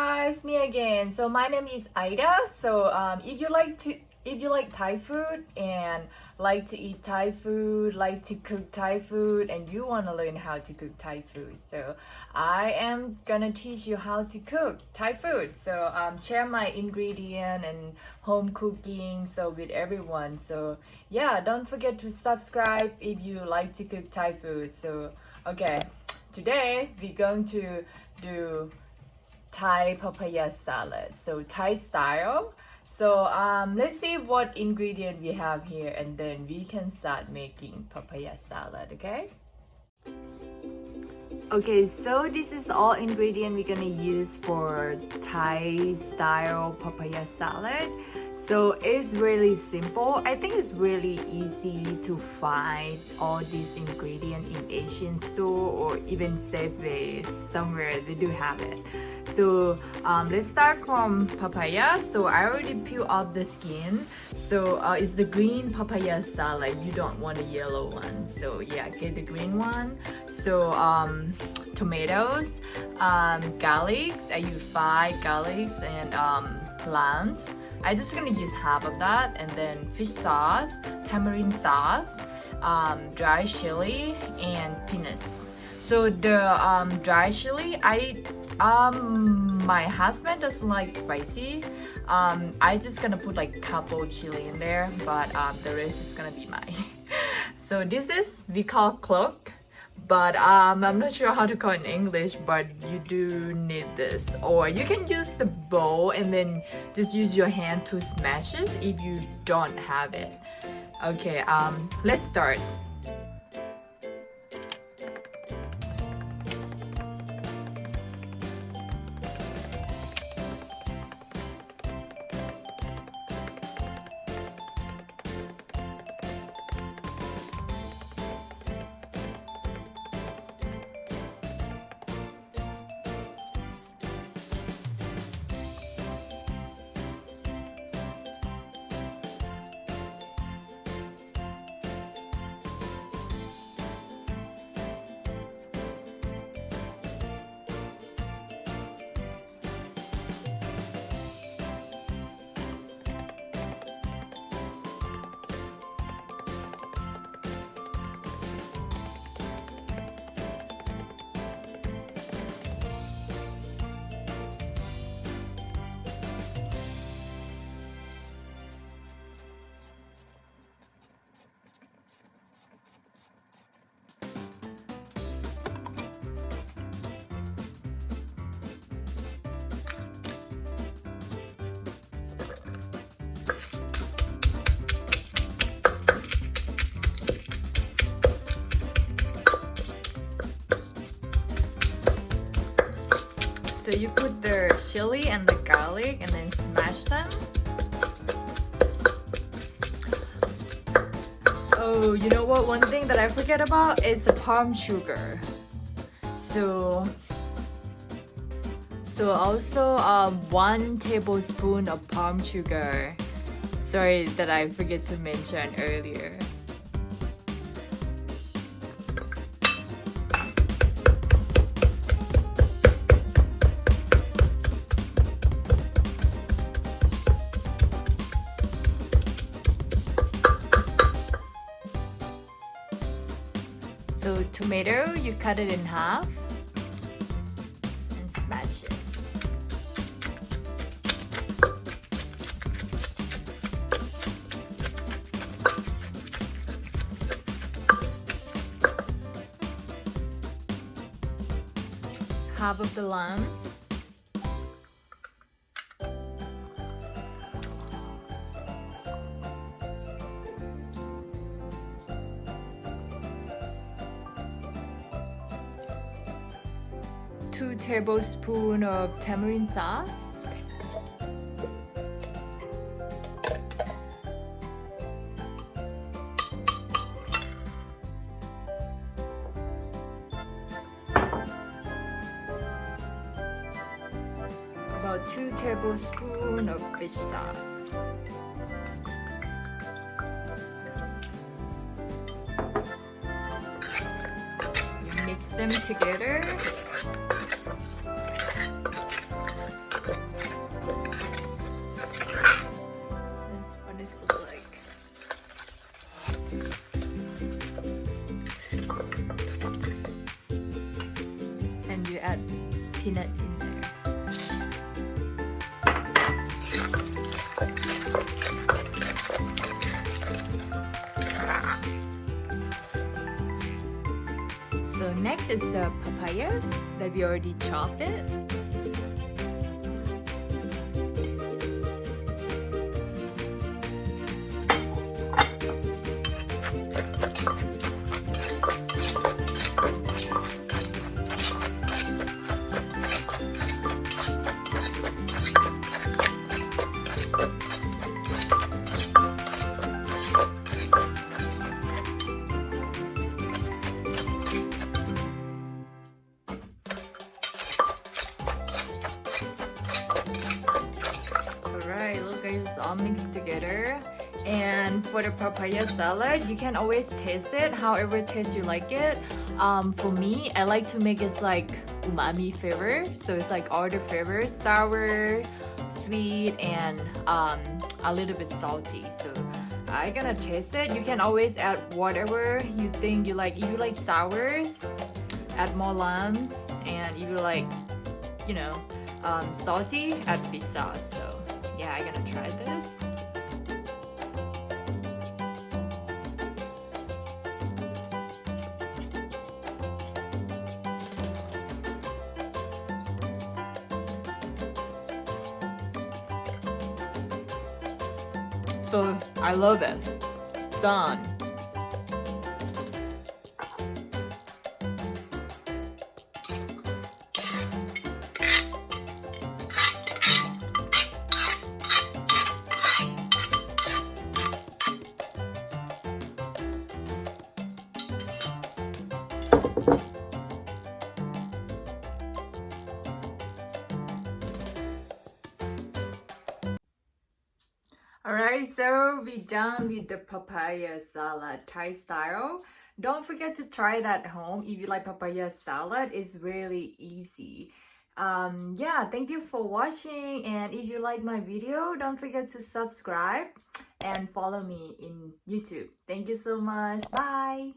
guys, me again. So my name is Ida. So if you like Thai food and like to eat Thai food, like to cook Thai food, and you want to learn how to cook Thai food, so I am gonna teach you how to cook Thai food. So share my ingredient and home cooking so with everyone. So yeah, don't forget to subscribe if you like to cook Thai food. So okay, today we're going to do Thai papaya salad, so Thai style. So let's see what ingredient we have here, and then we can start making papaya salad. Okay, so this is all ingredient we're gonna use for Thai style papaya salad. So it's really simple. I think it's really easy to find all these ingredients in Asian store or even Safeway, somewhere they do have it. So let's start from papaya. So I already peeled off the skin. So it's the green papaya salad. You don't want a yellow one. So yeah, get the green one. So tomatoes, garlic. I use 5 garlics and lambs. I'm just gonna use half of that, and then fish sauce, tamarind sauce, dry chili, and peanuts. So the dry chili, my husband doesn't like spicy. I just gonna put like couple chili in there, but the rest is gonna be mine. So this is we call cloak, but I'm not sure how to call it in English, but you do need this, or you can use the bowl and then just use your hand to smash it if you don't have it. Okay, let's start. So you put the chili and the garlic and then smash them. Oh, you know what? One thing that I forget about is the palm sugar. So also 1 tablespoon of palm sugar. Sorry that I forget to mention earlier. So tomato, you cut it in half and smash it. Half of the lambs. Two tablespoons of tamarind sauce. About 2 tablespoons of fish sauce. You mix them together. peanut in there. So next is the papaya that we already chopped it. Alright, look guys, it's all mixed together. And for the papaya salad, you can always taste it however taste you like it. For me, I like to make it like umami flavor. So it's like all the flavors, sour, sweet, and a little bit salty. So I'm gonna taste it. You can always add whatever you think you like. If you like sours, add more limes, and if you like, you know, salty, add fish sauce. So yeah, I'm gonna try this. So I love it. It's done. Alright, so we're done with the papaya salad Thai style. Don't forget to try it at home if you like papaya salad. It's really easy. Yeah, thank you for watching, and if you like my video, don't forget to subscribe and follow me in YouTube. Thank you so much. Bye.